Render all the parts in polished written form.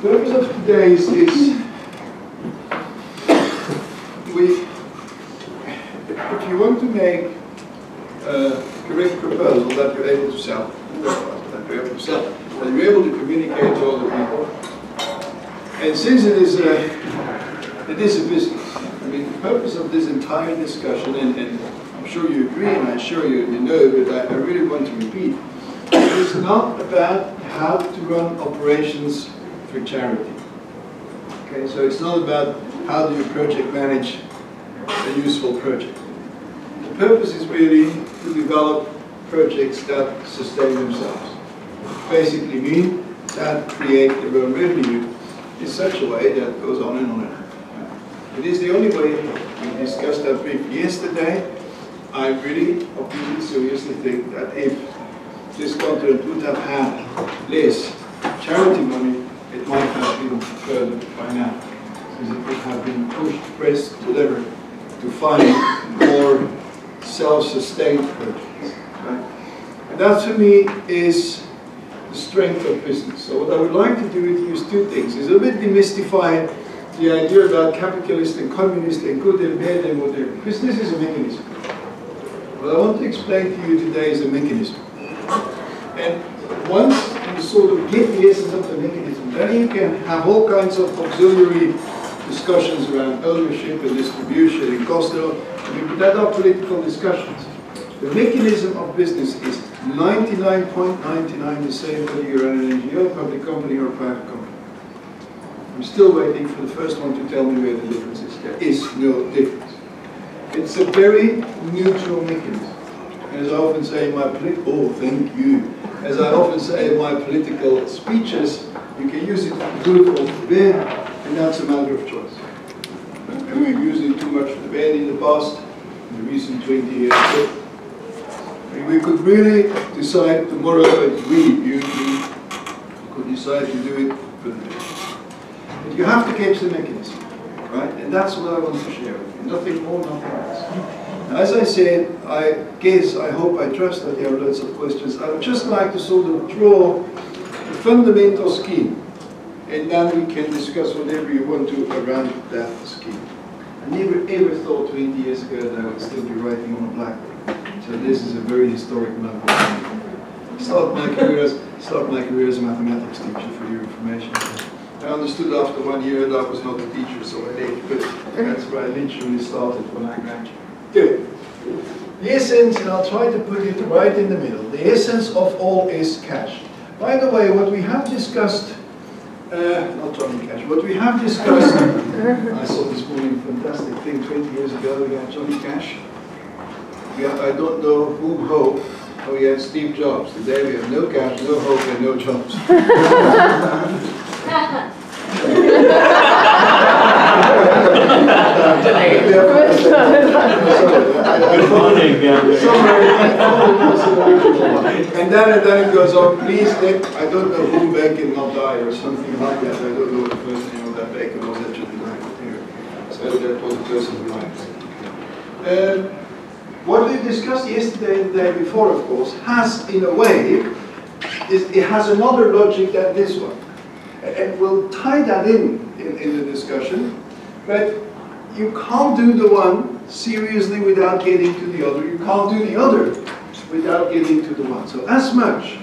purpose of today is if you want to make a correct proposal that you're able to sell, that you're able to communicate to other people, and since it is a business, I mean, the purpose of this entire discussion, and I'm sure you agree, and I'm sure you know, but I really want to repeat, it is not about how to run operations for charity. Okay, so it's not about how do you project manage a useful project. The purpose is really to develop projects that sustain themselves. Basically mean that create their own revenue in such a way that goes on and on and on. It is the only way. We discussed that briefly yesterday. I really, obviously, seriously think that if this continent would have had less charity money, it might have been further by now. Because it would have been pushed, pressed, whatever, to find more self-sustained projects. Right? And that, for me, is the strength of business. So what I would like to do with you is two things. Is a bit demystify the idea about capitalist and communist and good and bad and whatever. Business is a mechanism. What I want to explain to you today is a mechanism. And once you sort of get the essence of the mechanism, then you can have all kinds of auxiliary discussions around ownership and distribution and cost. I mean, but that are political discussions. The mechanism of business is 99.99% the same whether you're an NGO, public company, or a private company. I'm still waiting for the first one to tell me where the difference is. There is no difference. It's a very neutral mechanism. As I often say in my As I often say in my political speeches, you can use it for good or for bad, and that's a matter of choice. And we've used it too much for the bad in the past, in the recent 20 years. And we could really decide tomorrow, you could decide to do it for the bad. But you have to catch the mechanism, right? And that's what I want to share with you. Nothing more, nothing less. As I said, I hope, I trust that you have lots of questions. I would just like to sort of draw the fundamental scheme, and then we can discuss whatever you want to around that scheme. I never ever thought 20 years ago that I would still be writing on a blackboard. So this is a very historic moment. Start my career as a mathematics teacher, for your information. I understood after 1 year that I was not a teacher, so I did, but that's where I literally started when I graduated. Good. The essence, and I'll try to put it right in the middle, the essence of all is cash. By the way, what we have discussed, not Johnny Cash, what we have discussed, I saw this morning a fantastic thing 20 years ago, we had Johnny Cash. I don't know whom hope. Oh, we had Steve Jobs. Today we have no cash, no hope, and no jobs. And then it goes on, please, Nick, I don't know who bacon not die or something like that. I don't know what the first name of that bacon was that shouldn't die. So that was the person who liked it. What we discussed yesterday and the day before, of course, has, in a way, it has another logic than this one. And we'll tie that in the discussion, but you can't do the one seriously without getting to the other. You can't do the other without getting to the one. So as much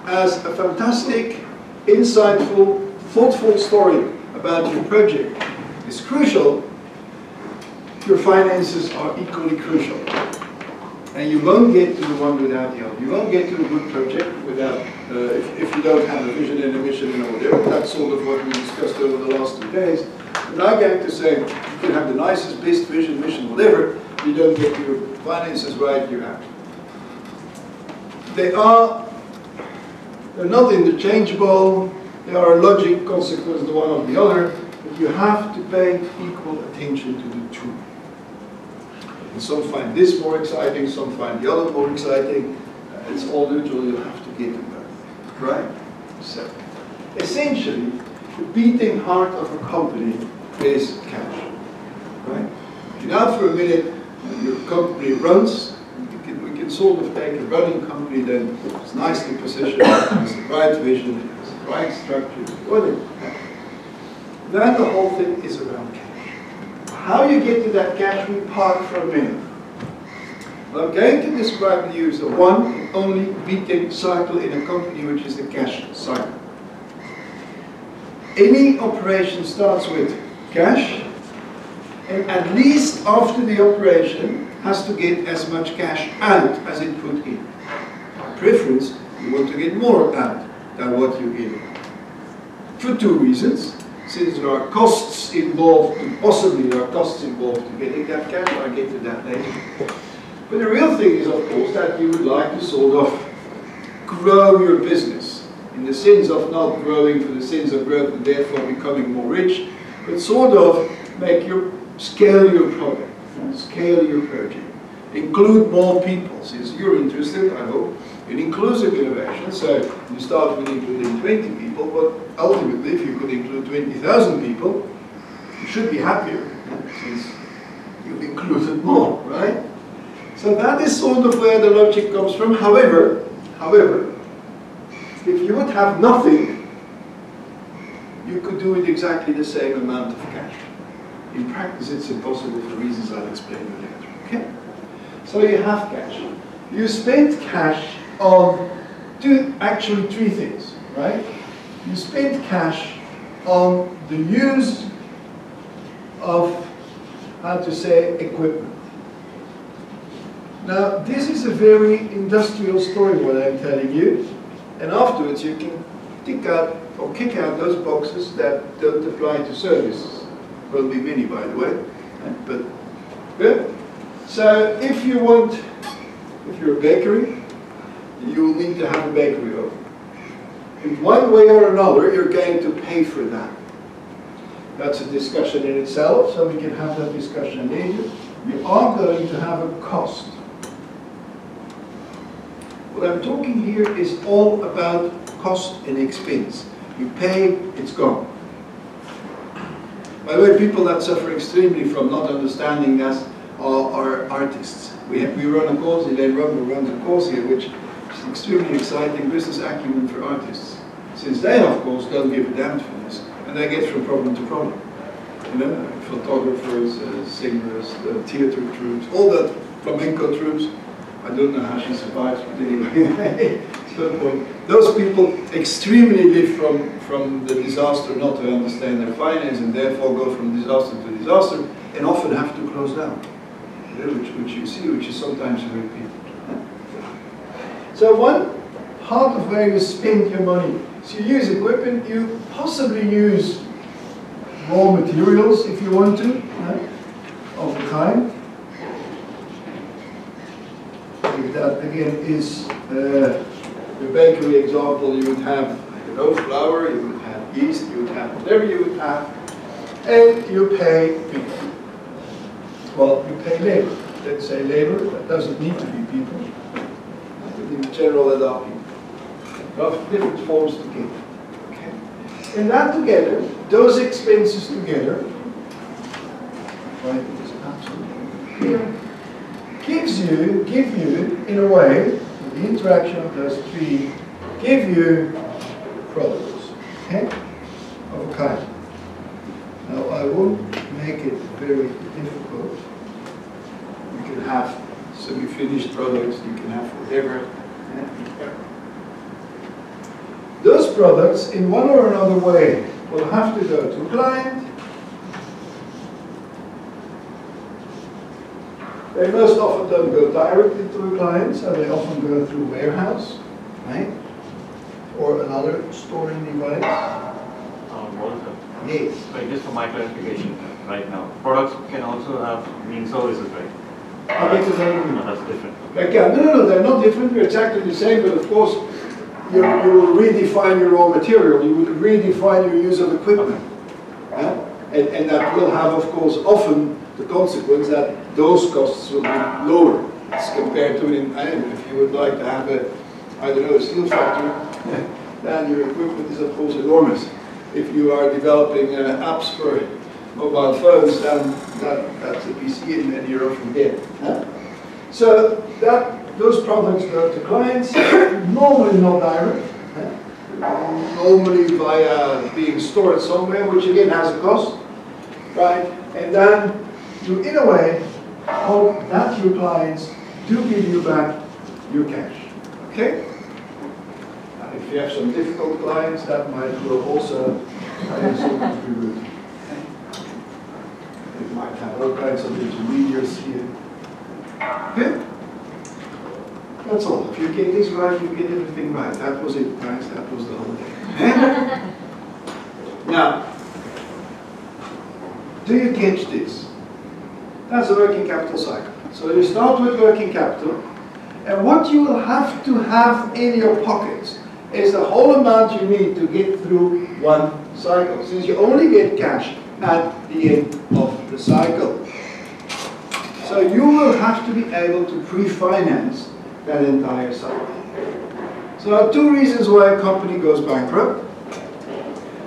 as a fantastic, insightful, thoughtful story about your project is crucial, your finances are equally crucial. And you won't get to the one without the other. You won't get to a good project without, if you don't have a vision and a mission and whatever. That's sort of what we discussed over the last 2 days. But I'm going to say, you can have the nicest, best vision, mission, whatever. You don't get your finances right, you're out. They're not interchangeable. They are a logic consequence, the one of the other. But you have to pay equal attention to the two. And some find this more exciting, some find the other more exciting. It's all neutral, you have to get them both. Right? So, essentially, the beating heart of a company is cash. Right? Now for a minute, your company runs, we can sort of take a running company then it's nicely positioned, it has the right vision, it has the right structure, whatever. then the whole thing is around cash. How you get to that cash, we park for a minute. I'm going to describe to you the one and only beating cycle in a company, which is the cash cycle. Any operation starts with cash, and at least after the operation has to get as much cash out as it put in. Preference, you want to get more out than what you give in. For two reasons. Since there are costs involved, possibly there are costs involved to getting that cash, I'll get to that later. But the real thing is, of course, that you would like to sort of grow your business, in the sense of not growing for the sense of growth and therefore becoming more rich, but sort of scale your product, scale your project, include more people, since you're interested, I hope, in inclusive innovation. So you start with including 20 people, but ultimately, if you could include 20,000 people, you should be happier, since you've included more, right? So that is sort of where the logic comes from. However, if you would have nothing, you could do it exactly the same amount of cash. In practice, it's impossible for reasons I'll explain you later. Okay? So you have cash. You spend cash on actually three things, right? You spend cash on the use of, how to say, equipment. Now, this is a very industrial story, what I'm telling you, and afterwards you can kick out those boxes that don't apply to services. Will be many, by the way, but good. So, if you're a bakery, you will need to have a bakery oven. In one way or another, you're going to pay for that. That's a discussion in itself, so we can have that discussion later. You are going to have a cost. What I'm talking here is all about cost and expense. You pay, it's gone. By the way, people that suffer extremely from not understanding that are artists. We run a course, Elaine Rubber runs a course here, which is extremely exciting business acumen for artists. Since they, of course, don't give a damn for this, and they get from problem to problem. You know, photographers, singers, theater troops, all that flamenco troops. I don't know how she survives, but anyway, those people extremely live from the disaster not to understand their finance, and therefore go from disaster to disaster, and often have to close down, which you see, which is sometimes very painful. So one part of where you spend your money, so you use equipment, you possibly use raw materials if you want to, of the kind. That again is the bakery example. You would have, I don't know, flour, you would have yeast, you would have whatever you would have, and you pay people. Well, you pay labor. Let's say labor, that doesn't need to be people. But in general, that are people. Of different forms together. Okay. And that together, those expenses together, right, is absolutely clear. Give you, in a way, the interaction of those three, give you products, okay, of a kind. Now, I won't make it very difficult. You can have semi-finished products, you can have whatever. Those products, in one or another way, will have to go to a client. They most often don't go directly to a client, so they often go through a warehouse, right? Or another storing device. Walter. Yes. Right, just for my clarification right now, products can also mean services, right? I'll get to that in a minute. No, that's different. They can. No, they're not different. They're exactly the same, but of course, you will redefine your raw material. You will redefine your use of equipment. Okay. Yeah? And that will have, of course, often the consequence that those costs will be lower as compared to, if you would like to have a steel factory, then your equipment is, of course, enormous. If you are developing apps for mobile phones, then that's a PC and then you're often dead. Huh? So those products go to clients, normally not direct. normally via being stored somewhere, which again has a cost, right? And then you, in a way, hope that your clients do give you back your cash, okay? And if you have some difficult clients, that might will also contribute. You might have all kinds of intermediaries here. Okay? That's all. If you get this right, you get everything right. That was it, guys. That was the whole day. Now, do you catch this? That's a working capital cycle. So you start with working capital, and what you will have to have in your pockets is the whole amount you need to get through one cycle, since you only get cash at the end of the cycle. So you will have to be able to pre-finance that entire cycle. So there are two reasons why a company goes bankrupt.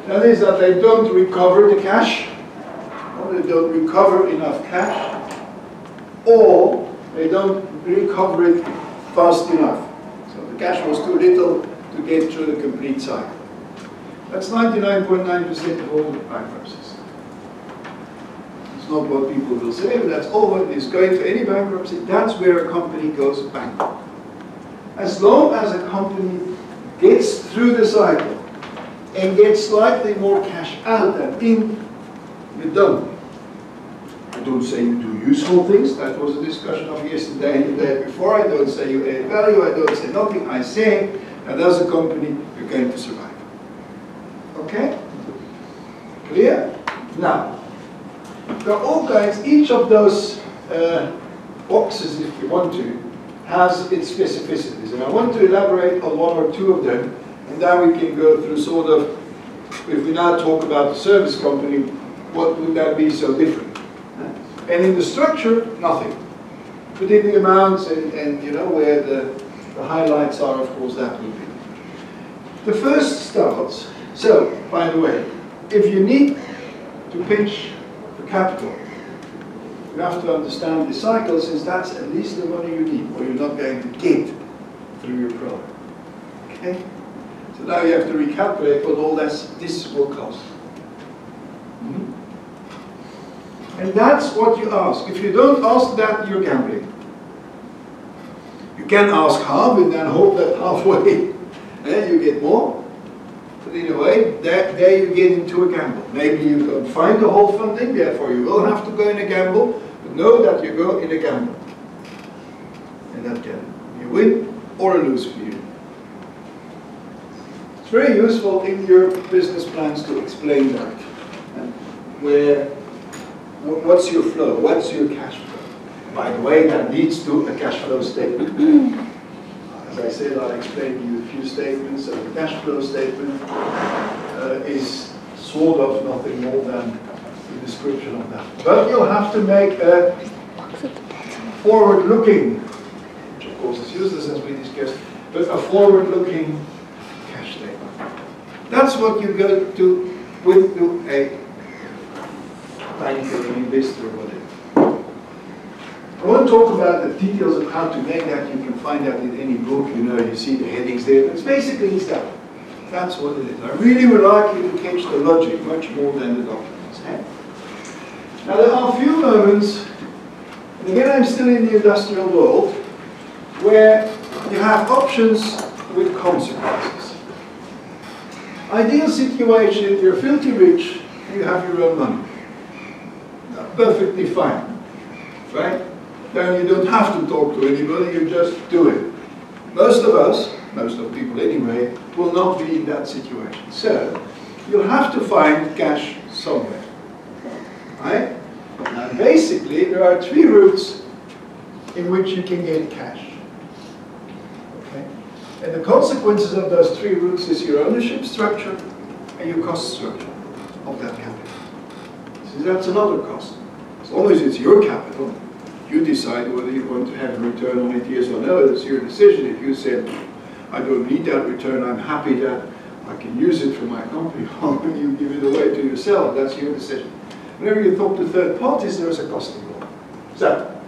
That is that they don't recover the cash, or they don't recover enough cash, or they don't recover it fast enough. So the cash was too little to get through the complete cycle. That's 99.9% of all bankruptcies. It's not what people will say, but that's all what is going to any bankruptcy. That's where a company goes bankrupt. As long as a company gets through the cycle and gets slightly more cash out than in, you're done. I don't say you do useful things. That was a discussion of yesterday and the day before. I don't say you add value. I don't say nothing. I say that as a company, you're going to survive. Okay? Clear? Now, there are all kinds, each of those boxes, if you want to, has its specificities. And I want to elaborate on one or two of them, and then we can go through sort of, if we now talk about the service company, what would that be so different? And in the structure, nothing. But in the amounts and you know, where the highlights are, of course, that would be. The first starts, so, by the way, if you need to pinch the capital, you have to understand the cycle, since that's at least the money you need, or you're not going to get through your product. Okay? So now you have to recalculate what all this will cost. And that's what you ask. If you don't ask that, you're gambling. You can ask half and then hope that halfway you get more. But in a way, there you get into a gamble. Maybe you don't find the whole funding, therefore you will have to go in a gamble, but know that you go in a gamble. And that can be a win or a lose for you. It's very useful in your business plans to explain that. And what's your flow? What's your cash flow? By the way, that leads to a cash flow statement. As I said, I'll explain to you a few statements. So the cash flow statement is sort of nothing more than the description of that. But you'll have to make a forward-looking, which of course is useless as we discussed, but a forward-looking cash statement. That's what you go to with a banker, an investor, or whatever. I won't talk about the details of how to make that. You can find that in any book. You know, you see the headings there. But it's basically that. That's what it is. I really would like you to catch the logic much more than the documents. Eh? Now there are a few moments, and again I'm still in the industrial world, where you have options with consequences. Ideal situation, you're filthy rich, and you have your own money. Perfectly fine, right? Then you don't have to talk to anybody, you just do it. Most of us, most of people anyway, will not be in that situation. So, you'll have to find cash somewhere, right? Now basically, there are three routes in which you can get cash. Okay? And the consequences of those three routes is your ownership structure and your cost structure of that capital. So that's another cost. As long as it's your capital, you decide whether you want to have a return on it, yes or no. It's your decision. If you said, I don't need that return, I'm happy that I can use it for my company, or you give it away to yourself, that's your decision. Whenever you talk to third parties, there's a cost involved. So,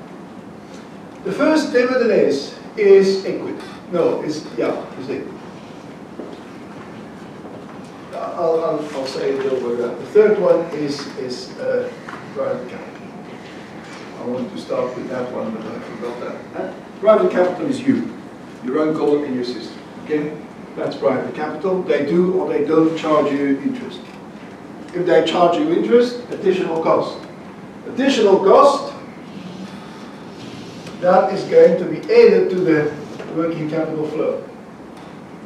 the first nevertheless is equity. No, it's equity. I'll say a little bit about that. The third one is private capital. I want to start with that one, but I forgot that. Private capital is you, your own column in your system. Okay, that's private capital. They do or they don't charge you interest. If they charge you interest, additional cost. Additional cost, that is going to be added to the working capital flow.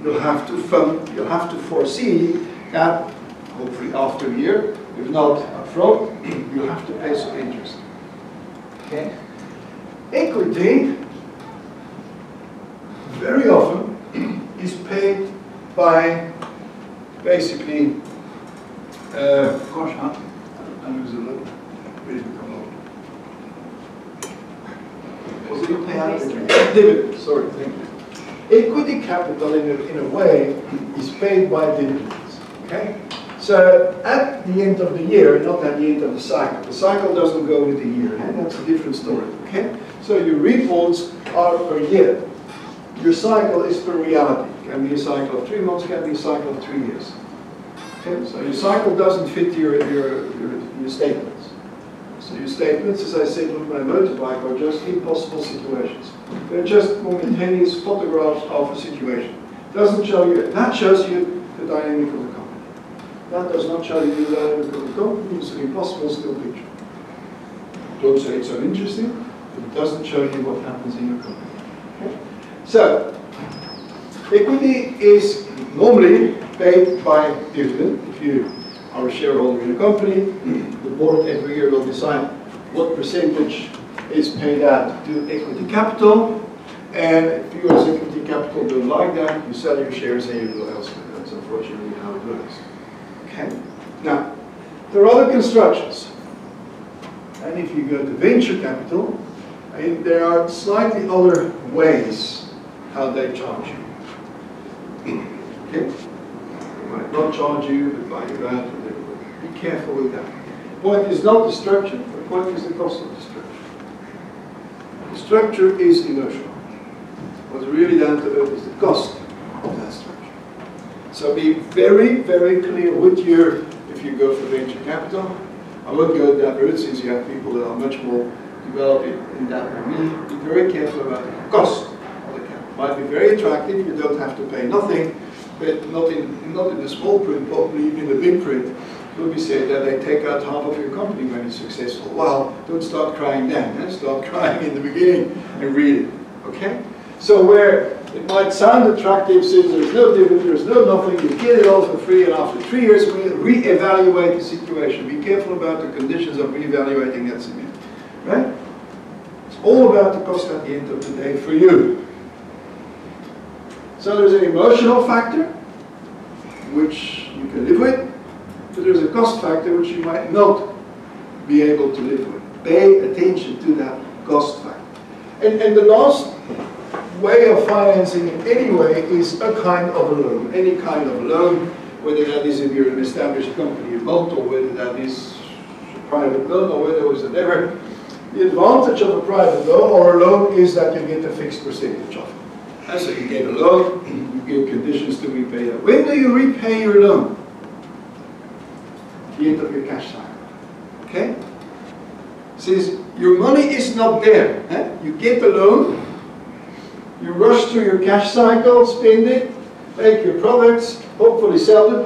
You'll have to fund, you'll have to foresee that, hopefully after a year, if not upfront, you'll have to pay some interest. Okay? Equity, very often, is paid by basically, gosh, I lose a little. Where did we come over? Was it a payout? Dividend, sorry, thank you. Equity capital, in a way, is paid by dividends. Okay? So, at the end of the year, not at the end of the cycle doesn't go with the year, and that's a different story. Okay? So, your reports are per year. Your cycle is per reality. It can be a cycle of 3 months, can be a cycle of 3 years. Okay? So, your cycle doesn't fit your statements. So your statements, as I said with my motorbike, are just impossible situations. They're just momentaneous photographs of a situation. Doesn't show you, that shows you the dynamic of the company. That does not show you the dynamic of the company. It's an impossible still picture. Don't say it's uninteresting, but it doesn't show you what happens in your company. Okay? So, equity is normally paid by dividend. If you are a shareholder in a company, the board every year will decide what percentage is paid out to equity capital, and if you as equity capital don't like that, you sell your shares and you go elsewhere. That's unfortunately how it works. Okay. Now, there are other constructions, and if you go to venture capital, there are slightly other ways how they charge you. Okay. They might not charge you, but buy you out. Be careful with that. The point is not the structure, the point is the cost of the structure. The structure is emotional. What's really down to earth is the cost of that structure. So be very, very clear with your, if you go for venture capital, I won't go that route since you have people that are much more developed in that than me. Be very careful about the cost of the capital. It might be very attractive, you don't have to pay nothing, but not in the small print, probably even in the big print. Will be said that they take out half of your company when it's successful. Well, don't start crying then. Eh? Start crying in the beginning and read it. Okay? So where it might sound attractive since there's no dividend, there's no nothing, you get it all for free, and after 3 years we re-evaluate the situation. Be careful about the conditions of re-evaluating that situation. Right? It's all about the cost at the end of the day for you. So there's an emotional factor, which you can live with. So there's a cost factor which you might not be able to live with. Pay attention to that cost factor. And the last way of financing it anyway is a kind of a loan. Any kind of a loan, whether that is if you're an established company, a bond, or whether that is a private loan, or whether it was whatever. The advantage of a private loan or a loan is that you get a fixed percentage of it. And so you get a loan, you give conditions to repay that. When do you repay your loan? The end of your cash cycle. Okay? Since your money is not there, you get the loan, you rush through your cash cycle, spend it, make your products, hopefully sell them,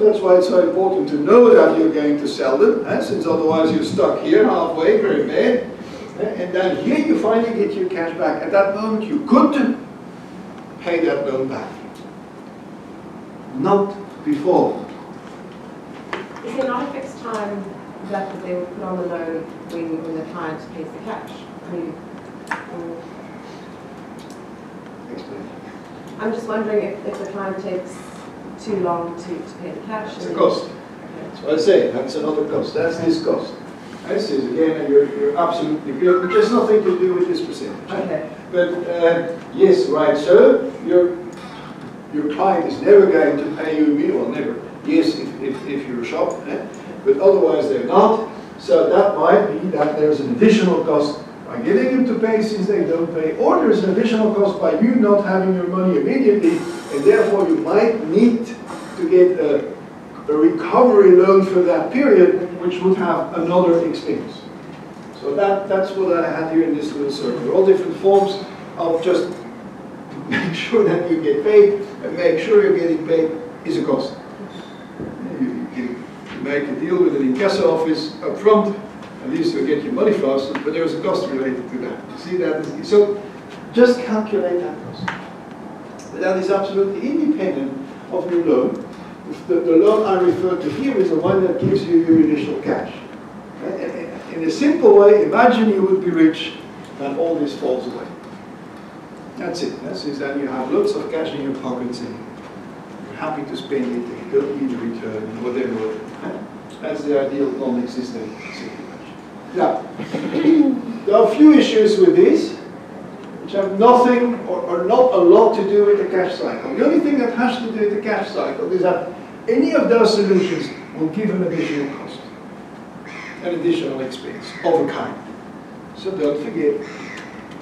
That's why it's so important to know that you're going to sell them, since otherwise you're stuck here halfway, very bad. And then here you finally get your cash back. At that moment you could pay that loan back. Not before. Is there not a fixed time that they will put on the loan when the client pays the cash? I mean, Explain. I'm just wondering if the client takes too long to pay the cash. It's a cost. Okay. That's what I say. That's another cost. That's this cost. This is again, and you're absolutely good, but there's nothing to do with this percentage. Okay. But yes, right. So your client is never going to pay you a well, never. Yes, if you're a shop, but otherwise they're not. So that might be that there's an additional cost by getting them to pay since they don't pay, or there's an additional cost by you not having your money immediately, and therefore you might need to get a a recovery loan for that period, which would have another expense. So that's what I had here in this little circle. All different forms of just make sure that you get paid, and make sure you're getting paid is a cost. You make a deal with an incasso office up front, at least you'll get your money faster, but there's a cost related to that. You see that? So just calculate that cost. But that is absolutely independent of your loan. The loan I refer to here is the one that gives you your initial cash. In a simple way, imagine you would be rich and all this falls away. That's it. That's it. Then you have lots of cash in your pockets and you're happy to spend it and you don't need a return and whatever. That's the ideal non-existent situation. Now, there are a few issues with this which have nothing or not a lot to do with the cash cycle. The only thing that has to do with the cash cycle is that any of those solutions will give an additional cost, an additional expense of a kind. So don't forget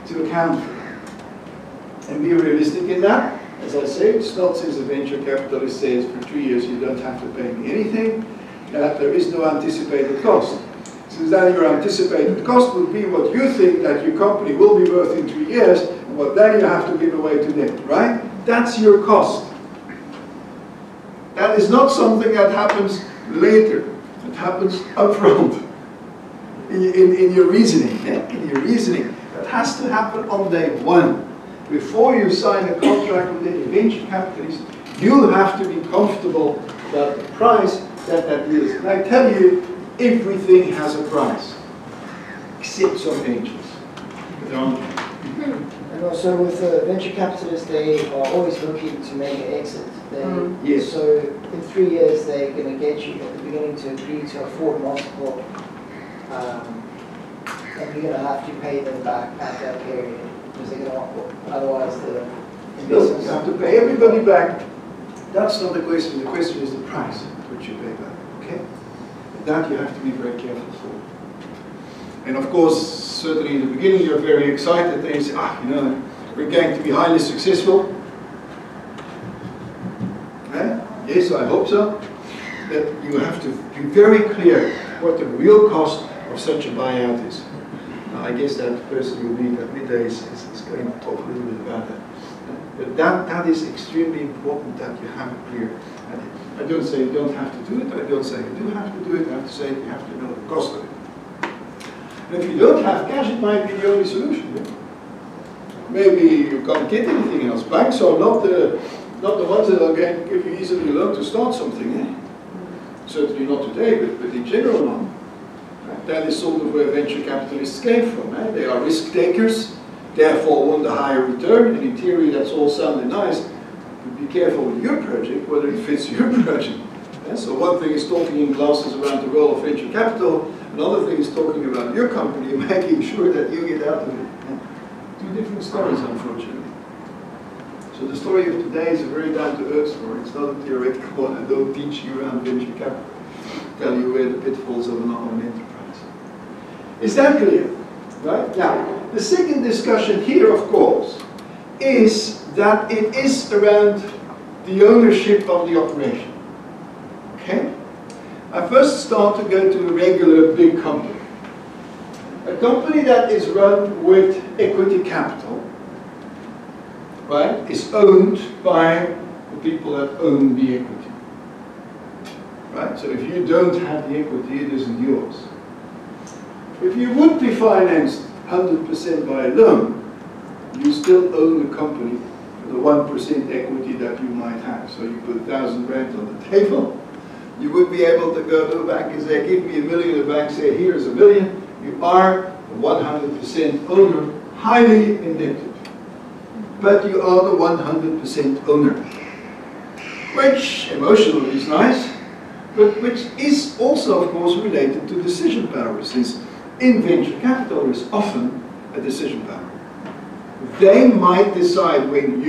to account for that. And be realistic in that. As I say, it's not since a venture capitalist says for 3 years you don't have to pay me anything, that there is no anticipated cost. Since then your anticipated cost will be what you think that your company will be worth in 3 years, and what then you have to give away to them, right? That's your cost. That is not something that happens later. It happens upfront in your reasoning. In your reasoning. That has to happen on day one. Before you sign a contract with any venture capitalist, you have to be comfortable about the price that deal is. And I tell you, everything has a price, except some angels. And also with venture capitalists, they are always looking to make an exit. Yes. So in 3 years, they're going to get you at the beginning to agree to a forward multiple, and you're going to have to pay them back at that period. Because they're going to want, otherwise the investors... You have to pay everybody back. That's not the question. The question is the price which you pay back. Okay? That you have to be very careful for. And of course, certainly in the beginning you're very excited and you say, you know, we're going to be highly successful. Yes, I hope so. That you have to be very clear what the real cost of such a buyout is. I guess that person you meet at midday is going to talk a little bit about that. But that is extremely important that you have it clear. I don't say you don't have to do it, I don't say you do have to do it, I have to say you have to know the cost of it. And if you don't have cash, it might be the only solution. Maybe you can't get anything else. Banks are not the ones that are going to give you easily a loan to start something. Certainly not today, but in general not. That is sort of where venture capitalists came from. They are risk takers, therefore want a higher return, and in theory that's all sounding nice, but be careful with your project, whether it fits your project. So one thing is talking in classes around the role of venture capital, another thing is talking about your company and making sure that you get out of it. Two different stories, unfortunately. So the story of today is a very down-to-earth story. It's not a theoretical one. I don't teach you around venture capital. I tell you where the pitfalls of an enterprise. Is that clear? Right? Now, the second discussion here, of course, is that it is around the ownership of the operation. Okay? I first start to go to a regular big company. A company that is run with equity capital, right, is owned by the people that own the equity. Right? So if you don't have the equity, it isn't yours. If you would be financed 100% by a loan, you still own the company for the 1% equity that you might have. So you put 1,000 rand on the table, you would be able to go to a bank and say, give me $1 million, the bank say, here's $1 million. You are the 100% owner, highly indebted. But you are the 100% owner. Which emotionally is nice, but which is also, of course, related to decision power, since in venture capital there is often a decision power. They might decide when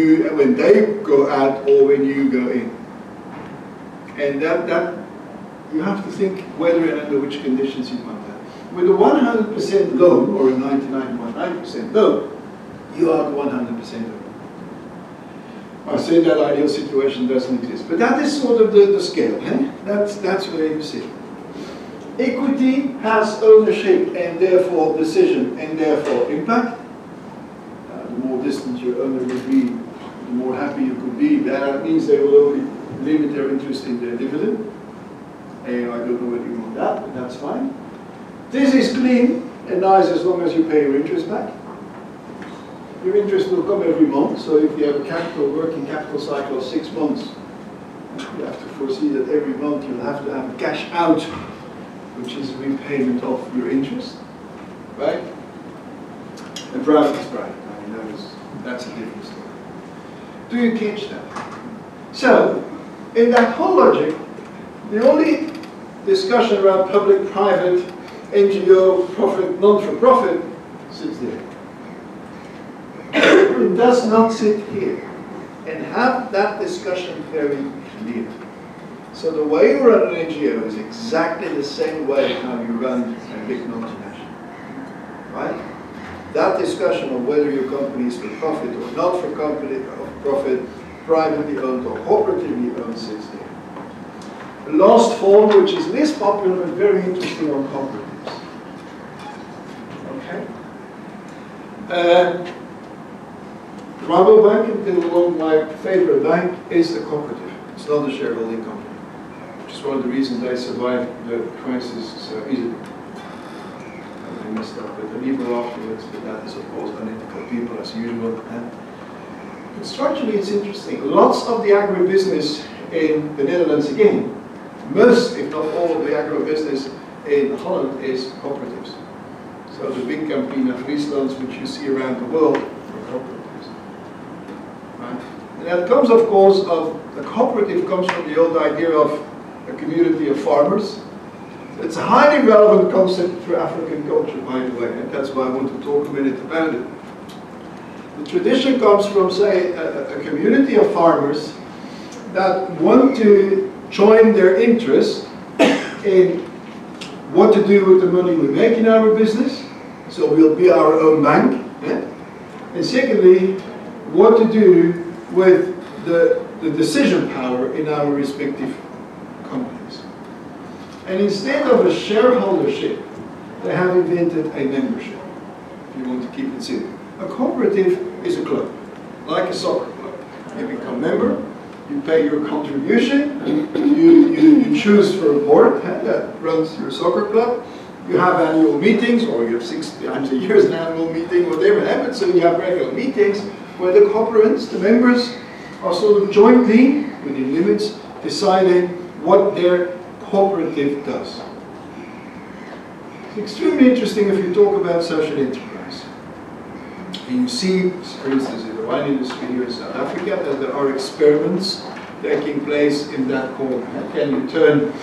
they go out or when you go in. And that you have to think whether and under which conditions you want that. With a 100% loan or a 99.9% loan, you are the 100% owner. I say that ideal situation doesn't exist, but that is sort of the scale. That's where you see. Equity has ownership and therefore decision and therefore impact. The more distant your owner will be, the more happy you could be. That means they will only limit their interest in their dividend. And I don't know whether you want that, but that's fine. This is clean and nice as long as you pay your interest back. Your interest will come every month, so if you have a working capital cycle of 6 months, you have to foresee that every month you'll have to have a cash out, which is repayment of your interest, right? And private is private. I mean, that's a different story. Do you catch that? So, in that whole logic, the only discussion around public, private, NGO, profit, non-for-profit sits there. It does not sit here. And have that discussion very clear. So the way you run an NGO is exactly the same way how you run a big multinational. Right? That discussion of whether your company is for profit or not for profit, privately owned or cooperatively owned, sits there. The last form, which is less popular but very interesting, on cooperatives. Okay? Rabobank, until along my favorite bank, is a cooperative. It's not a shareholding company. Which is one of the reasons they survived the crisis so easily. They messed up with the Libra afterwards, but that is of course unethical people as usual. But structurally it's interesting. Lots of the agribusiness in the Netherlands again, most if not all of the agribusiness in Holland is cooperatives. So the big Campina Frieslands which you see around the world are cooperatives. Right? And that comes of course the cooperative comes from the old idea of a community of farmers. It's a highly relevant concept for African culture, by the way, and that's why I want to talk a minute about it. The tradition comes from, say, a community of farmers that want to join their interest in what to do with the money we make in our business, so we'll be our own bank, yeah? And secondly, what to do with the decision power in our respective companies. And instead of a shareholdership, they have invented a membership, if you want to keep it simple. A cooperative is a club, like a soccer club. You become a member, you pay your contribution, you choose for a board that runs your soccer club, you have annual meetings, or you have 6 times a year an annual meeting, whatever happens, so you have regular meetings where the cooperants, the members, are sort of jointly, within limits, deciding what their cooperative does. It's extremely interesting if you talk about social enterprise. And you see, for instance, in the wine industry here in South Africa, that there are experiments taking place in that corner. Can you turn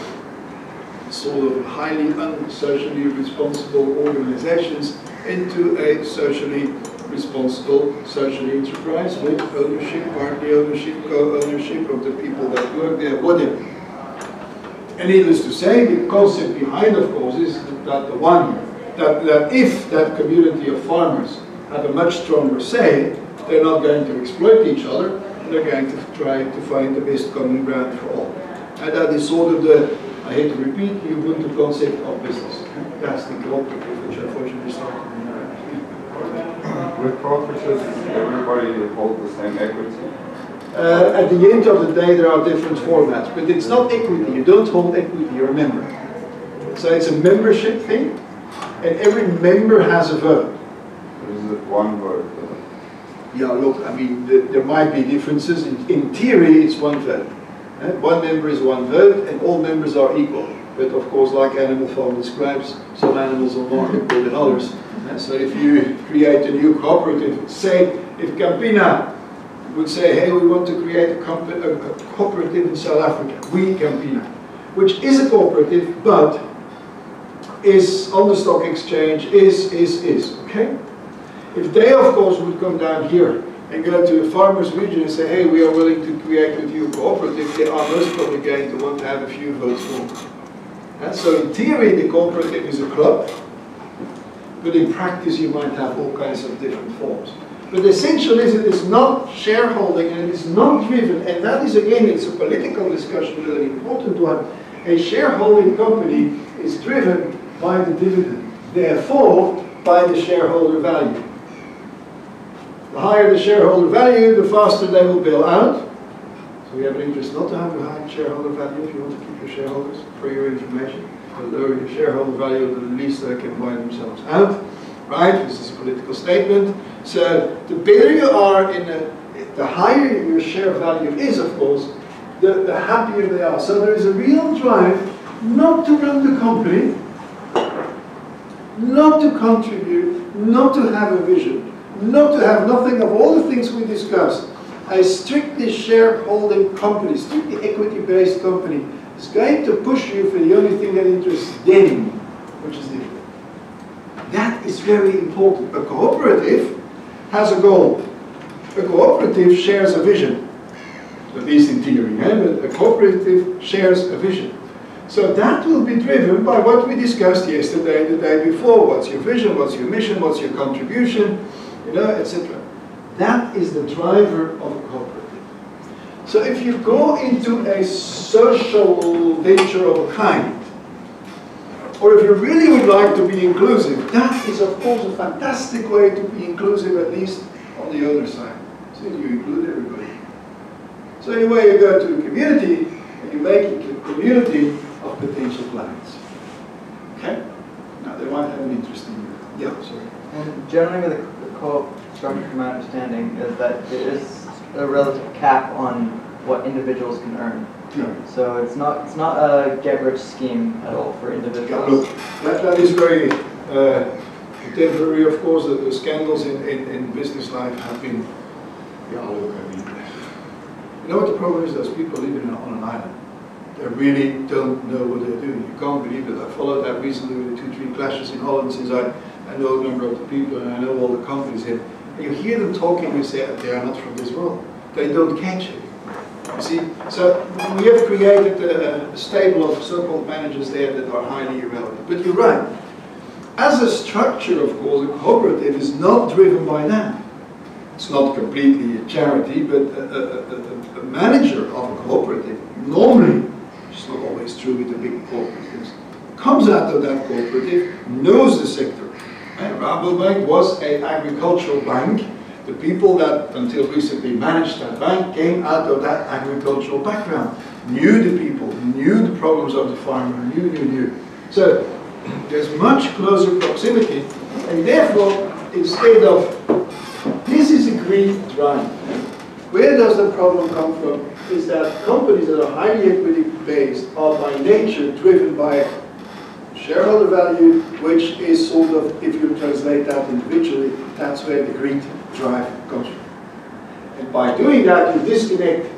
sort of highly unsocially responsible organizations into a socially responsible social enterprise with ownership, partly ownership, co-ownership of the people that work there, whatever. And needless to say, the concept behind, of course, is that if that community of farmers have a much stronger say, they're not going to exploit each other, they're going to try to find the best common ground for all. And that is sort of the, I hate to repeat, the Ubuntu concept of business. That's the cooperative, which unfortunately started in With cooperatives, everybody holds the same equity? At the end of the day, there are different formats, but it's not equity. You don't hold equity, you're a member. So it's a membership thing, and every member has a vote. Is it one vote? Yeah, look, I mean, there might be differences. In theory, it's one vote. One member is one vote, and all members are equal. But of course, like Animal Farm describes, some animals are more equal than others. So if you create a new cooperative, say, if Campina would say, hey, we want to create a cooperative in South Africa, we Campina, which is a cooperative, but is on the stock exchange, okay? If they, of course, would come down here and go to the farmers region and say, hey, we are willing to create with you a cooperative, they are most probably going to want to have a few votes more. And so in theory, the cooperative is a club, but in practice, you might have all kinds of different forms. But the essential is it is not shareholding and it is not driven, and that is again, it's a political discussion, but an important one. A shareholding company is driven by the dividend, therefore by the shareholder value. The higher the shareholder value, the faster they will bail out. So we have an interest not to have a high shareholder value if you want to keep your shareholders, for your information. The lower your shareholder value, the least they can buy themselves out. Right? This is a political statement. So the better you are the higher your share value is, of course, the happier they are. So there is a real drive not to run the company, not to contribute, not to have a vision, not to have nothing of all the things we discussed. A strictly shareholding company, strictly equity-based company, is going to push you for the only thing that interests them, which is dividend. That is very important. A cooperative has a goal. A cooperative shares a vision, at least in theory, but a cooperative shares a vision. So that will be driven by what we discussed yesterday and the day before. What's your vision, what's your mission, what's your contribution, etc. That is the driver of a cooperative. So if you go into a social venture of a kind, or if you really would like to be inclusive, that is of course a fantastic way to be inclusive, at least on the other side. So you include everybody. So anyway, you go to a community and you make it a community of potential clients. Okay? Now they might have an interest in you. Yeah, sorry. And generally with the co-op structure, from my understanding, is that there is a relative cap on what individuals can earn. No. So it's not a get-rich scheme at all for individuals. Yeah, look, that is very contemporary, of course. The scandals in business life have been, yeah, look, I mean, you know what the problem is? Those people living on an island. They really don't know what they're doing. You can't believe it. I followed that recently with the 2-3 clashes in Holland, since I know a number of the people and I know all the companies here. And you hear them talking and say they are not from this world. They don't catch it. You see? So we have created a stable of so-called managers there that are highly irrelevant. But you're right. As a structure, of course, a cooperative is not driven by that. It's not completely a charity, but a manager of a cooperative, normally, which is not always true with the big cooperatives, comes out of that cooperative, knows the sector. And Rabobank was an agricultural bank. The people that until recently managed that bank came out of that agricultural background, knew the people, knew the problems of the farmer, knew. So there's much closer proximity, and therefore, instead of this is a greed drive. Where does the problem come from? Is that companies that are highly equity based are by nature driven by shareholder value, which is sort of, if you translate that individually, that's where the greed drive comes from. And by doing that, you disconnect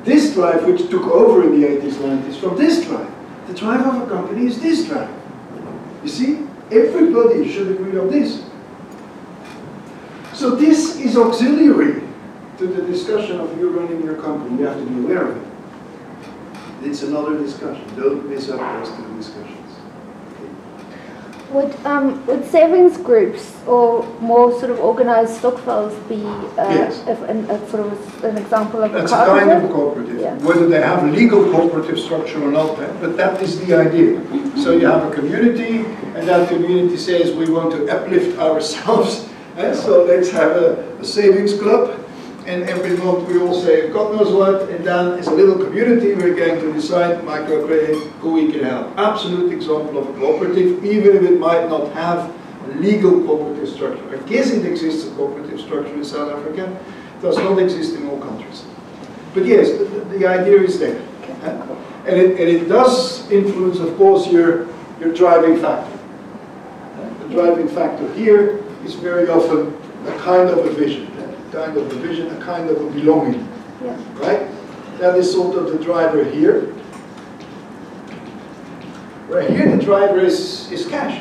this drive, which took over in the 80s, 90s, from this drive. The drive of a company is this drive. You see, everybody should agree on this. So this is auxiliary to the discussion of you running your company. You have to be aware of it. It's another discussion. Don't miss out those two discussions. Would savings groups or more sort of organized stokvels be Yes. sort of an example of That's a a kind cooperative? of cooperative. Yeah. Whether they have a legal cooperative structure or not, but that is the idea. So you have a community, and that community says we want to uplift ourselves, and so let's have a savings club. And every month we all say, God knows what, and then as a little community we're going to decide microcredit, who we can help. Absolute example of a cooperative, even if it might not have a legal cooperative structure. I guess it exists a cooperative structure in South Africa. It does not exist in all countries. But yes, the idea is there. And it does influence, of course, your driving factor. The driving factor here is very often a kind of a vision. A kind of a vision, a kind of a belonging. Yeah. Right? That is sort of the driver here. Where here the driver is cash.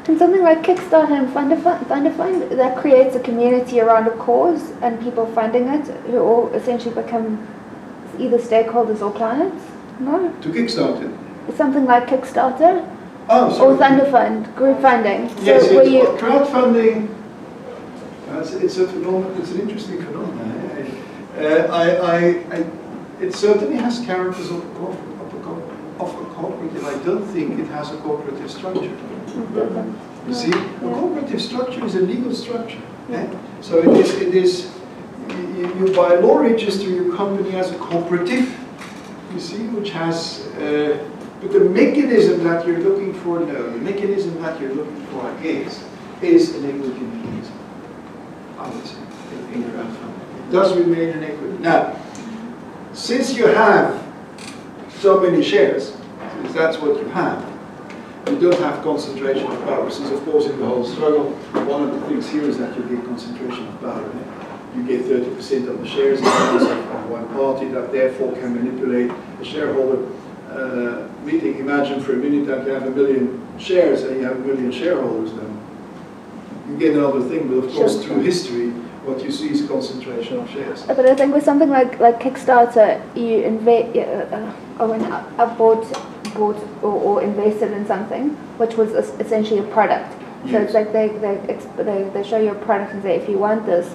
And something like Kickstarter and Fund that creates a community around a cause and people funding it who all essentially become either stakeholders or clients. No? To kickstart it. Something like Kickstarter Oh, or sorry. Thunderfund, group funding. So Yes, where yes. Crowdfunding. It's an interesting phenomenon. It certainly has characters of a cooperative, I don't think it has a cooperative structure. You see, a cooperative structure is a legal structure. Yeah. So it is you by law register your company as a cooperative, you see, which has, but the mechanism that you're looking for, no, the mechanism that you're looking for, I guess, is an equity mechanism, I would say, in crowdfunding. It does remain an equity. Now, since you have so many shares, since that's what you have, you don't have concentration of power. Since, of course, in the whole struggle, one of the things here is that you get concentration of power. You get 30% of the shares in the hands of one party that therefore can manipulate the shareholder meeting. Imagine for a minute that you have 1 million shares and you have 1 million shareholders then. You get another thing, but of course through history, what you see is concentration of shares. But I think with something like Kickstarter, you invest. When I bought or invested in something, which was essentially a product. So Yes. it's like they show you a product and say, if you want this.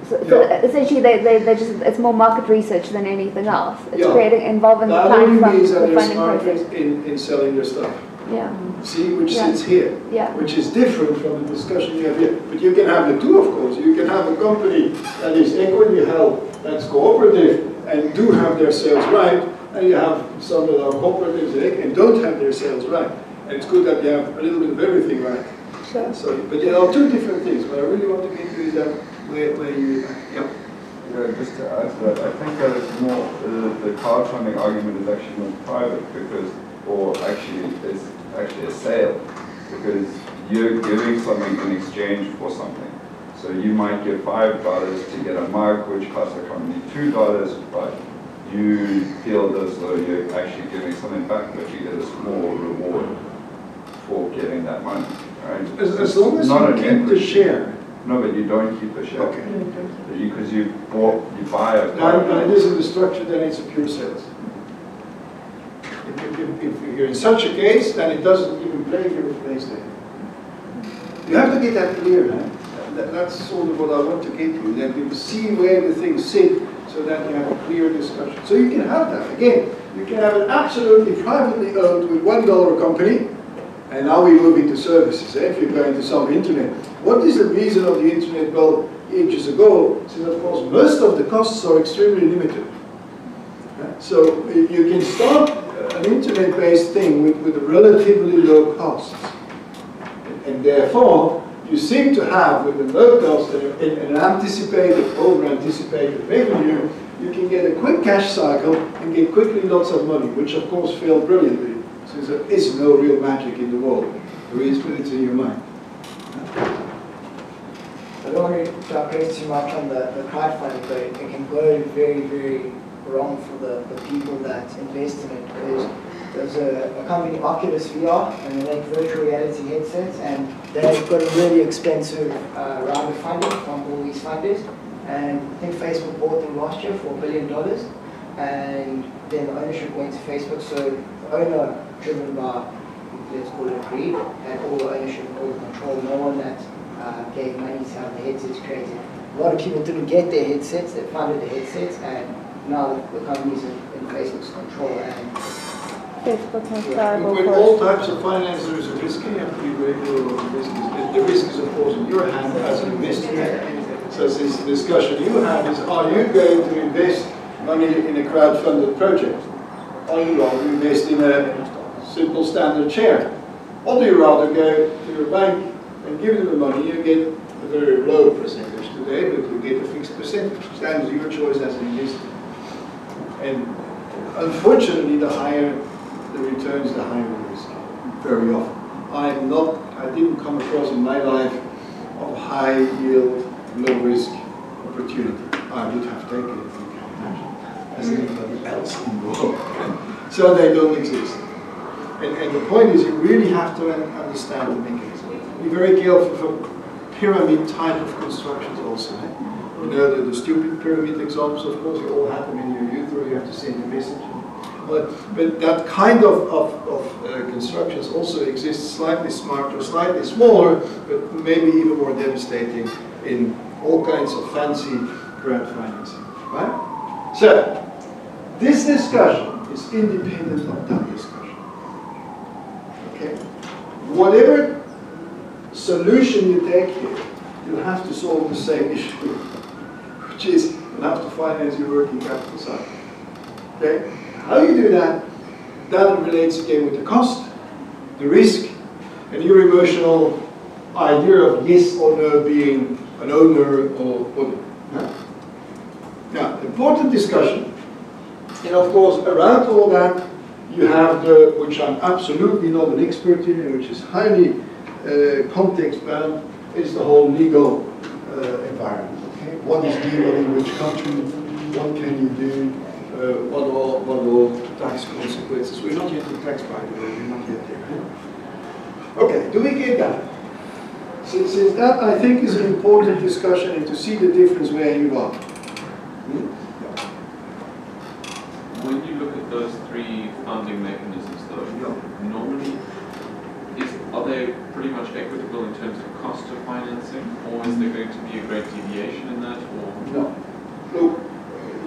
So essentially, they just, it's more market research than anything else. It's involving the that client only from means that the they're funding smart process. in selling their stuff. Yeah. See, which sits here, Yeah. which is different from the discussion you have here. But you can have the two, of course. You can have a company that is equity held, that's cooperative, and do have their sales right, and you have some that are cooperatives and don't have their sales right. And it's good that you have a little bit of everything right. Sure. So, but there are two different things. What I really want to get to is that where you, Yeah, just to add to that, I think that it's more, the crowdfunding argument is actually more private because, or actually, it's actually a sale because you're giving something in exchange for something. So you might give $5 to get a mug, which costs the company $2, but you feel as though you're actually giving something back, but you get a small reward for getting that money, right? as long as Not you an keep the equity. share. No, but you don't keep the share. Okay. Because you buy a Now, it isn't the structure, then it's a pure sales. If you're in such a case, then it doesn't even play your place there. You have to get that clear, man. That's sort of what I want to get you, that you see where the things sit so that you have a clear discussion. So you can have that. Again, you can have an absolutely privately owned with $1 company, and now we move into services. If you go into some internet, what is the reason of the internet? Well, ages ago, since of course most of the costs are extremely limited. So you can start an internet-based thing with a relatively low cost. And therefore, you seem to have, with the low cost and an anticipated, over-anticipated revenue, you can get a quick cash cycle and get quickly lots of money, which of course failed brilliantly, since there is no real magic in the world. There is, but it's in your mind. I don't want to digress too much on the crowdfunding, but it can go very, very wrong for the people that invest in it. There's a company, Oculus VR, and they make virtual reality headsets, and they've got a really expensive round of funding from all these funders. And I think Facebook bought them last year for $1 billion, and then the ownership went to Facebook. So the owner, driven by, let's call it greed, had all the ownership, all the control. No one that gave money to have the headsets created. A lot of people didn't get their headsets, they funded the headsets, and now the company's in Facebook's control. And Facebook has terrible with all types of finance, there is a risk. You have to be very clear what the risk is. The risk is, of course, in your hand as an investor. So this discussion you have is, are you going to invest money in a crowd-funded project? Or you rather invest in a simple standard share? Or do you rather go to your bank and give them the money? You get a very low percentage today, but you get a fixed percentage. That is your choice as an investor. And unfortunately, the higher the returns, the higher the risk, very often. I didn't come across in my life of high yield, low risk opportunity. I would have taken it, you can imagine, as anybody else in the world. So they don't exist. And the point is, you really have to understand the mechanism. Be very careful for pyramid type of constructions also. You know, the stupid pyramid examples, of course, they all happen in your youth, or you have to send a message. But that kind of constructions also exist slightly smarter, slightly smaller, but maybe even more devastating in all kinds of fancy grant financing, right? So, this discussion is independent of that discussion. Okay? Whatever solution you take here, you'll have to solve the same issue, which is you'll have to finance your working capital cycle. Okay? How you do that, that relates again with the cost, the risk, and your emotional idea of yes or no being an owner or whatever. Now, important discussion, and of course around all that you have the, which I'm absolutely not an expert in, and which is highly context bound, is the whole legal environment. Okay? What is legal in which country? What can you do? What are all tax consequences? We're not yet in tax, by the way. We're not yet there. Okay, do we get that? Since that, I think, is an important discussion, and to see the difference where you are. When you look at those three funding mechanisms, though, normally, are they pretty much equitable in terms of cost of financing, or is there going to be a great deviation in that? Or no. Look,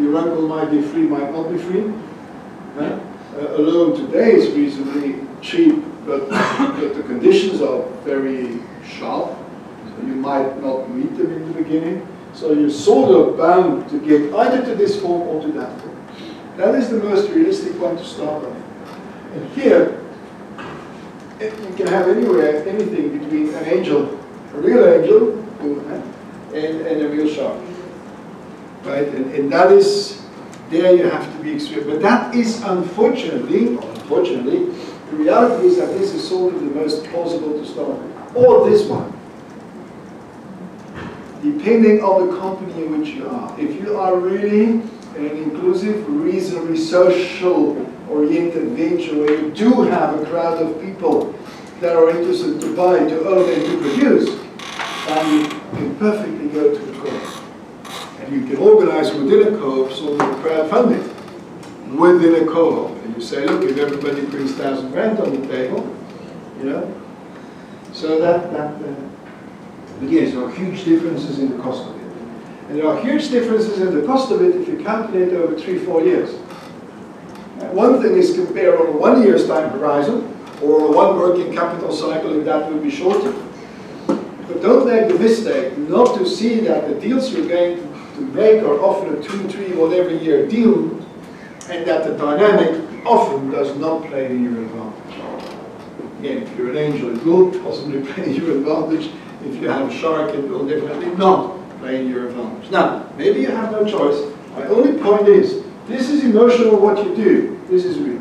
your uncle might be free, might not be free. Yeah. A loan today is reasonably cheap, but the conditions are very sharp. So you might not meet them in the beginning. So you're sort of bound to get either to this form or to that form. That is the most realistic one to start off. And here, you can have anywhere anything between an angel, a real angel, and a real shark. Right? And that is, there you have to be extreme. But that is unfortunately, the reality is that this is sort of the most plausible to start with. Or this one. Depending on the company in which you are. If you are really an inclusive, reasonably social-oriented venture where you do have a crowd of people that are interested to buy, to own, and to produce, then you can perfectly go to the co-op. And you can organize within a co-op sort of crowdfunding within a co-op. And you say, look, if everybody brings 1,000 grand on the table, you know, so yes, there are huge differences in the cost of it. And there are huge differences in the cost of it if you calculate over 3-4 years. One thing is compare on a 1 year's time horizon, or a one working capital cycle, if that will be shorter. But don't make the mistake not to see that the deals you're going to make are often a 2-3 whatever year deal, and that the dynamic often does not play in your advantage. Again, if you're an angel, it will possibly play in your advantage. If you have a shark, it will definitely not play in your advantage. Now, maybe you have no choice. My only point is, this is emotional what you do. This is real.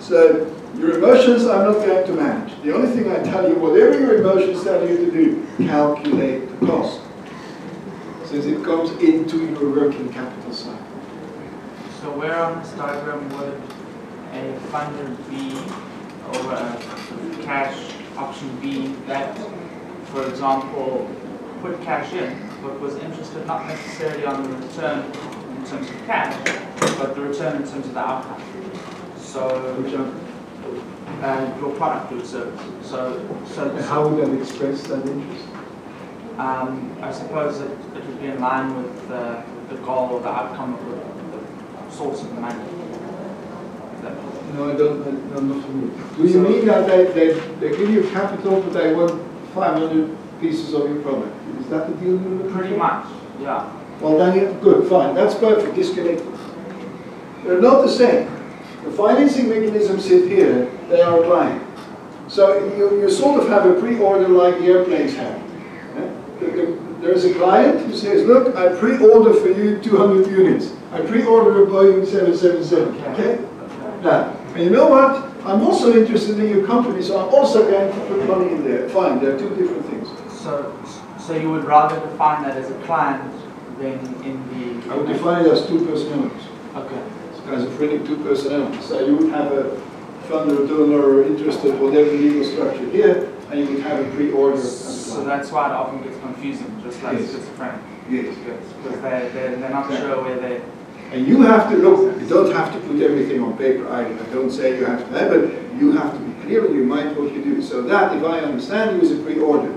So, your emotions I'm not going to manage. The only thing I tell you, whatever your emotions tell you to do, calculate the cost. Since it comes into your working capital cycle. So where on this diagram would a funder be, or a cash option be that, for example, put cash in, but was interested not necessarily on the return in terms of cash, but the return in terms of the outcome. So, your product or service. So how would that express that interest? I suppose it would be in line with the goal or the outcome of the source of the money. No, I'm not familiar. Do you mean that they give you capital, but they want 500 pieces of your product? Is that the deal you're looking for? Pretty much, yeah. Well, then, good, fine. That's perfect. Disconnect. They're not the same. The financing mechanisms sit here. They are applying. So you sort of have a pre-order like the airplanes have. There's a client who says, look, I pre-order for you 200 units. I pre-order a Boeing 777. Okay? Now, and you know what? I'm also interested in your company, so I'm also going to put money in there. Fine, there are two different things. So you would rather define that as a client than in the... I would define it as two personalities. Okay. Schizophrenic two personalities. So you would have a funder, donor, or interested, whatever legal structure here, and you would have a pre-order. So that's why it often gets confusing, just like schizophrenic. Yes. Because they're not sure where they... And you have to look, you don't have to put everything on paper either. I don't say you have to have it, you have to be clear in your mind what you do. So that, if I understand you, is a pre-order.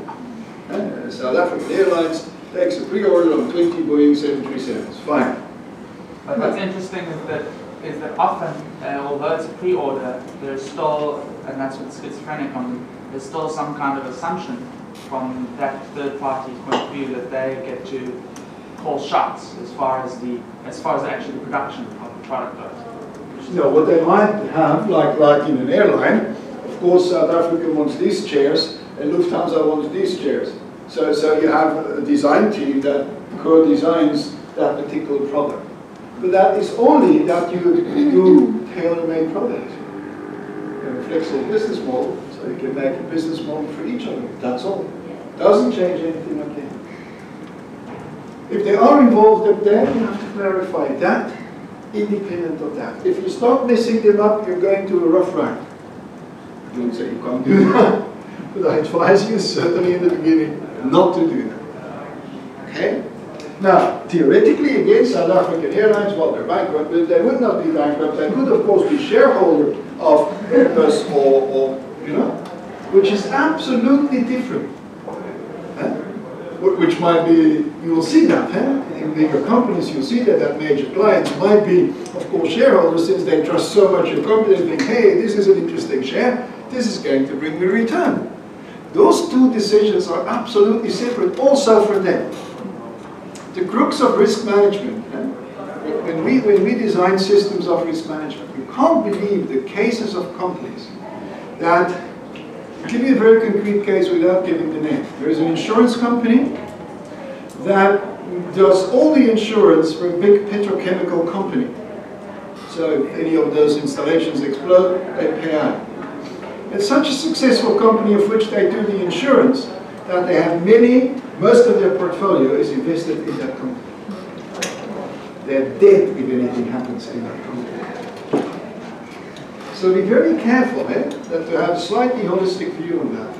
South African Airlines takes a pre-order on 20 Boeing 737s. Fine. But what's interesting is that is that often, although it's a pre-order, there's still, and that's what schizophrenic on, there's still some kind of assumption from that third party's point of view that they get to call shots as far as actually the production of the product goes. No, what they might have, like in an airline, of course South Africa wants these chairs and Lufthansa wants these chairs. So you have a design team that co-designs that particular product. But that is only that you do tailor-made products. You have a flexible business model, so you can make a business model for each of them. That's all. Doesn't change anything up there. If they are involved up there, you have to clarify that, independent of that. If you start messing them up, you're going to a rough ride. I don't say you can't do that, but I advise you, certainly in the beginning, not to do that. Okay? Now, theoretically, again, South African Airlines, well, they're bankrupt, but they would not be bankrupt. They could, of course, be shareholder of Airbus or which is absolutely different. Which might be, you will see that, in bigger companies, you'll see that major clients might be, of course, shareholders, since they trust so much in company, they think, hey, this is an interesting share, this is going to bring me return. Those two decisions are absolutely separate, also for them. The crux of risk management, when we design systems of risk management, you can't believe the cases of companies that, I'll give you a very concrete case without giving the name. There is an insurance company that does all the insurance for a big petrochemical company. So if any of those installations explode, they pay out. It's such a successful company of which they do the insurance that they have most of their portfolio is invested in that company. They're dead if anything happens in that company. So be very careful that to have a slightly holistic view on that.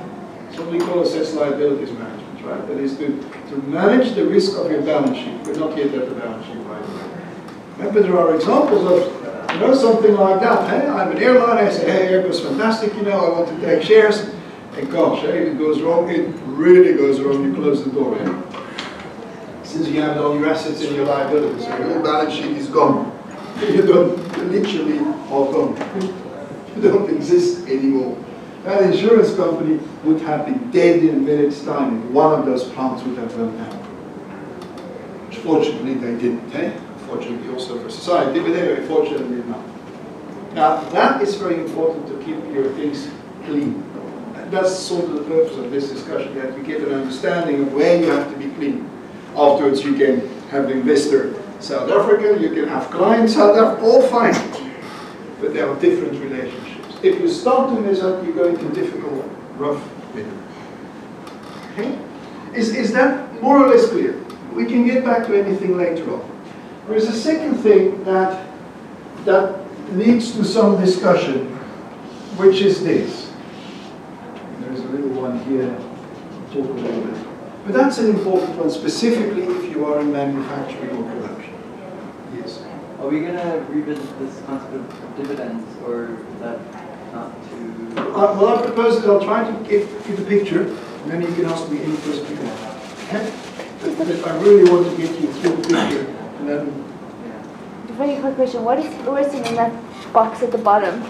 It's what we call assess liabilities management, right? That is to manage the risk of your balance sheet. We're not yet at the balance sheet, by the way. But there are examples of something like that. I'm an airline, I say, hey, Airbus fantastic, I want to take shares. And gosh, if it goes wrong, it really goes wrong, you close the door. Since you have all your assets and your liabilities, so your whole balance sheet is gone. You literally are gone. You don't exist anymore. That insurance company would have been dead in a minute's time if one of those plants would have run down. Which fortunately they didn't. Fortunately also for society, but anyway, fortunately not. Now that is very important to keep your things clean. And that's sort of the purpose of this discussion, that we get an understanding of where you have to be clean. Afterwards you can have investor South Africa, you can have client South Africa, all fine. But there are different relationships. If you start to mess up, you go into difficult, rough middle. Okay? Is that more or less clear? We can get back to anything later on. There is a second thing that leads to some discussion, which is this. There's a little one here, I'll talk a little bit. But that's an important one, specifically if you are in manufacturing or production. Yes. Are we going to revisit this concept of dividends, or is that not too... Well, I propose that I'll try to give you the picture, and then you can ask me any question you want. Okay? But I really want to get you through the picture, and then... A very quick question. What is fluorescent in that box at the bottom?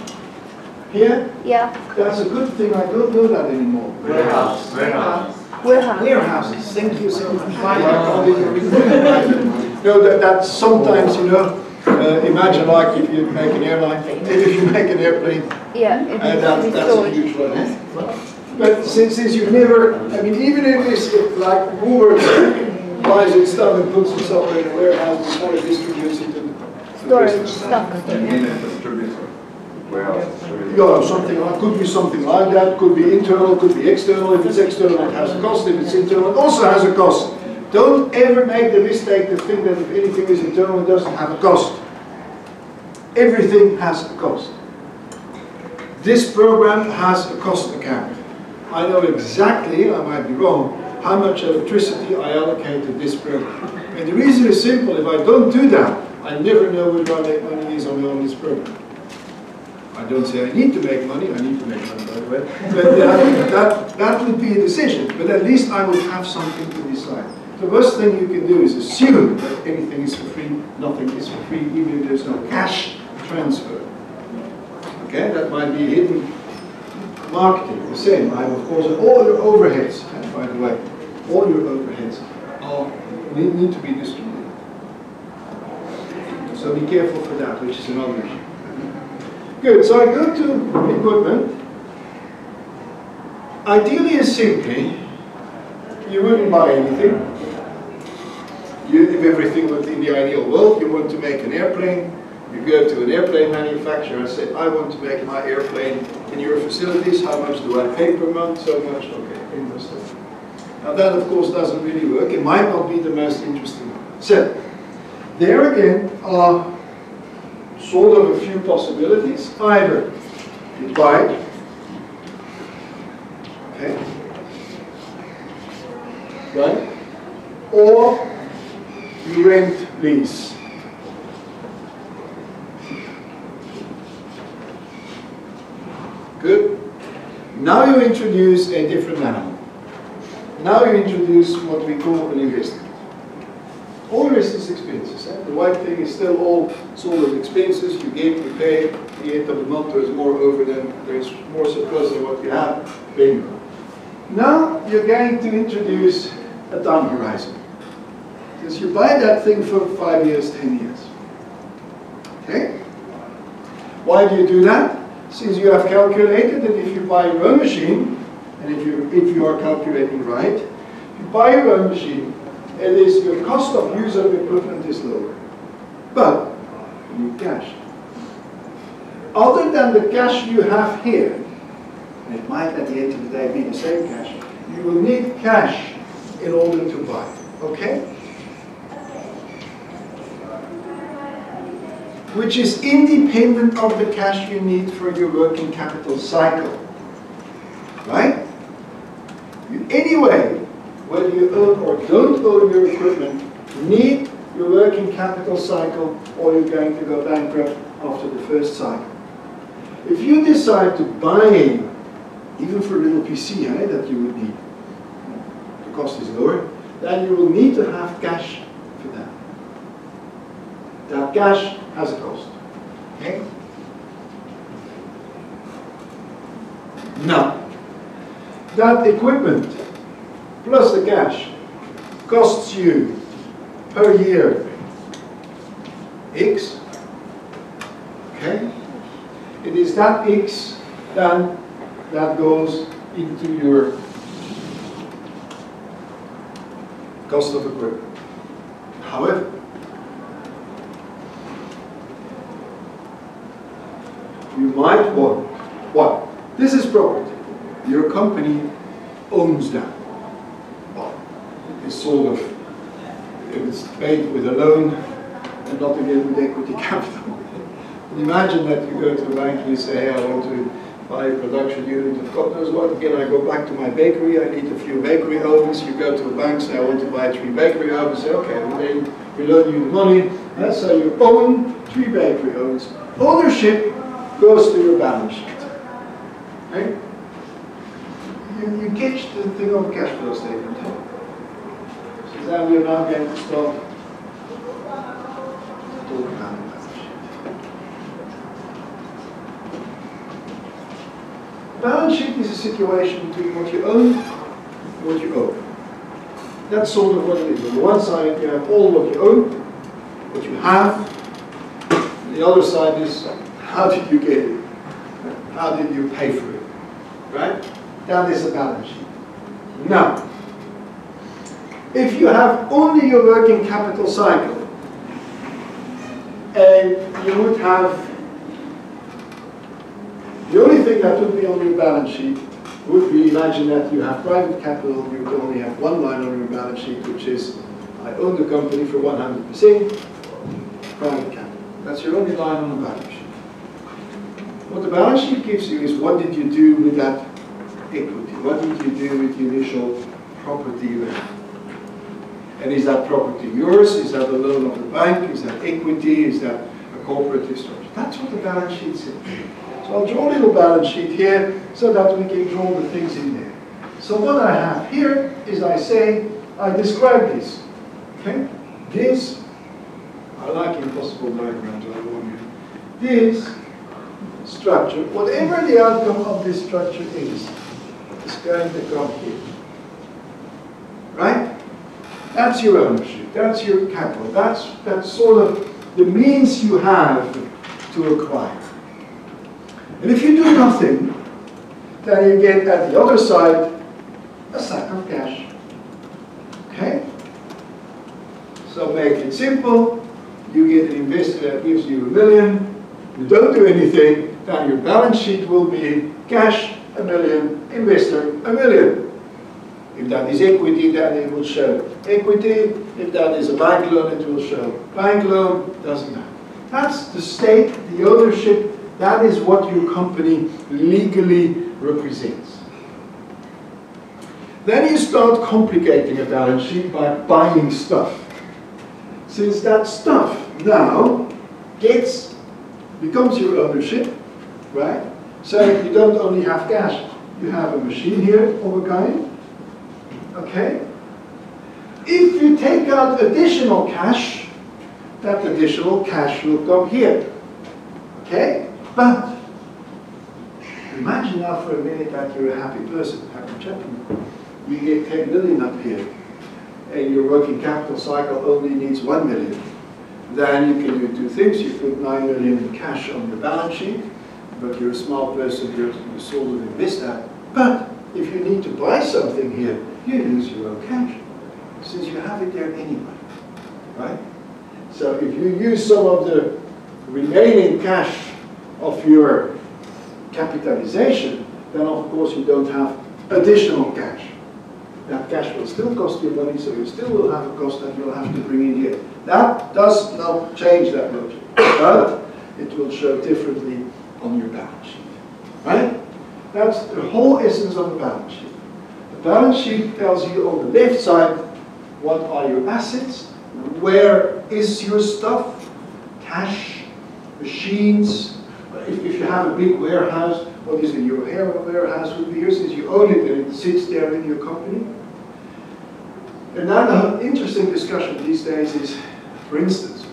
Here? Yeah. That's a good thing, I don't know that anymore. Warehouse. Warehouses. Thank you so much. No, that's sometimes, imagine like if you make an airline, if you make an airplane, that's a huge one. But since you've never, even if it's like Woolworths buys its stuff and puts it somewhere in a warehouse before it distributes it to the Storage, stock. Yeah, something like, could be something like that, could be internal, could be external. If it's external, it has a cost. If it's internal, it also has a cost. Don't ever make the mistake to think that if anything is internal, it doesn't have a cost. Everything has a cost. This program has a cost account. I know exactly, I might be wrong, how much electricity I allocate to this program. And the reason is simple. If I don't do that, I never know where my money is on this program. I don't say I need to make money, I need to make money, by the way. But that would be a decision. But at least I would have something to decide. The worst thing you can do is assume that anything is for free, nothing is for free, even if there's no cash transfer. Okay, that might be hidden marketing, the same. I have, of course, all your overheads, and by the way, all your overheads need to be distributed. So be careful for that, which is another issue. Good, so I go to equipment. Ideally and simply, you wouldn't buy anything. If everything was in the ideal world, you want to make an airplane, you go to an airplane manufacturer and say, I want to make my airplane in your facilities, how much do I pay per month? So much, okay, interesting. Now that of course doesn't really work, it might not be the most interesting one. So, there again are sort of a few possibilities. Either you buy it, okay, right, or you rent lease. Good. Now you introduce a different animal. Now you introduce what we call an investment. All the rest is expenses. The white thing is still all sort of expenses. You give, you pay. At the end of the month there is more over than there is more surplus than what you have. Bingo. Now you're going to introduce a time horizon. Because you buy that thing for 5 years, 10 years. Okay? Why do you do that? Since you have calculated that if you buy your own machine, and if you are calculating right, if you buy your own machine, it is your cost of use of equipment is lower. But you need cash. Other than the cash you have here, and it might at the end of the day be the same cash, you will need cash in order to buy. Okay? Which is independent of the cash you need for your working capital cycle. Right? Anyway, whether you own or don't own your equipment, need your working capital cycle or you're going to go bankrupt after the first cycle. If you decide to buy, even for a little PC that you would need, the cost is lower, then you will need to have cash for that. That cash has a cost. Okay? Now, that equipment plus the cash costs you per year X. Okay? It is that X then that goes into your cost of equipment. However, you might want, what? This is property. Your company owns that. Well, it's sort of, if it's paid with a loan and not again with equity capital. Imagine that you go to a bank and you say, hey, I want to buy a production unit of God knows what. Again, I go back to my bakery, I need a few bakery ovens. You go to a bank, say, I want to buy 3 bakery ovens. Say, okay, we loan you the money. So you own 3 bakery ovens. Ownership goes to your balance sheet. Okay? You catch the thing on cash flow statement. So then we're now going to start talking about the balance sheet. Balance sheet is a situation between what you own and what you owe. That's sort of what it is. On the one side you have all what you own, what you have. The other side is how did you get it? How did you pay for it? Right? That is a balance sheet. Now, if you have only your working capital cycle, and you would have, the only thing that would be on your balance sheet would be, imagine that you have private capital, you would only have one line on your balance sheet, which is, I own the company for 100%, private capital. That's your only line on the balance sheet. What the balance sheet gives you is what did you do with that equity? What did you do with the initial property you have? And is that property yours? Is that a loan of the bank? Is that equity? Is that a corporate structure? That's what the balance sheet says. So I'll draw a little balance sheet here so that we can draw the things in there. So what I have here is I describe this. Okay? This, I like impossible diagrams, I warn you. this structure, whatever the outcome of this structure is going to come here. Right? That's your ownership, that's your capital, that's sort of the means you have to acquire. And if you do nothing, then you get at the other side a sack of cash. Okay? So make it simple, you get an investor that gives you $1 million, you don't do anything, then your balance sheet will be cash, $1 million, investor, $1 million. If that is equity, then it will show equity. If that is a bank loan, it will show bank loan, doesn't matter. That's the stake, the ownership, that is what your company legally represents. Then you start complicating a balance sheet by buying stuff. Since that stuff now becomes your ownership, right? So you don't only have cash, you have a machine here of a kind, okay? If you take out additional cash, that additional cash will come here, okay? But imagine now for a minute that you're a happy person, happy gentleman. You get 10 million up here, and your working capital cycle only needs 1 million. Then you can do two things. You put 9 million in cash on your balance sheet, but you're a small person, you sort of invest that. But if you need to buy something here, you use your own cash, since you have it there anyway, right? So if you use some of the remaining cash of your capitalization, then of course you don't have additional cash. That cash will still cost you money, so you still will have a cost that you'll have to bring in here. That does not change that logic, but it will show differently on your balance sheet, right? That's the whole essence of a balance sheet. The balance sheet tells you on the left side what are your assets, where is your stuff, cash, machines. If you have a big warehouse, what is it? Your warehouse would be here since you own it and it sits there in your company. And another interesting discussion these days is, for instance,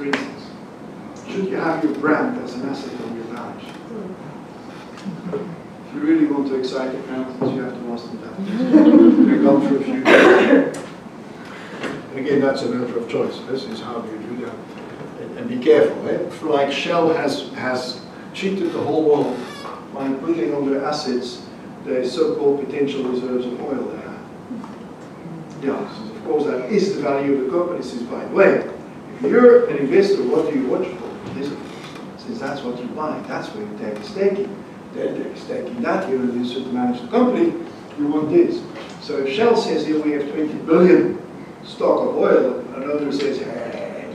should you have your brand as an asset on your balance sheet? If you really want to excite accountants, you have to ask them that. They've gone through a few things. And again, that's a matter of choice. This is how do you do that. And be careful. For like Shell has cheated the whole world by putting on their assets the so-called potential reserves of oil they have. Yeah, so of course that is the value of the company, since by the way, if you're an investor, what do you watch for? Since that's what you buy, that's where you take a stake in. Then take a stake in that, you're in to manage the company, you want this. So if Shell says here we have 20 billion stock of oil, another says, hey,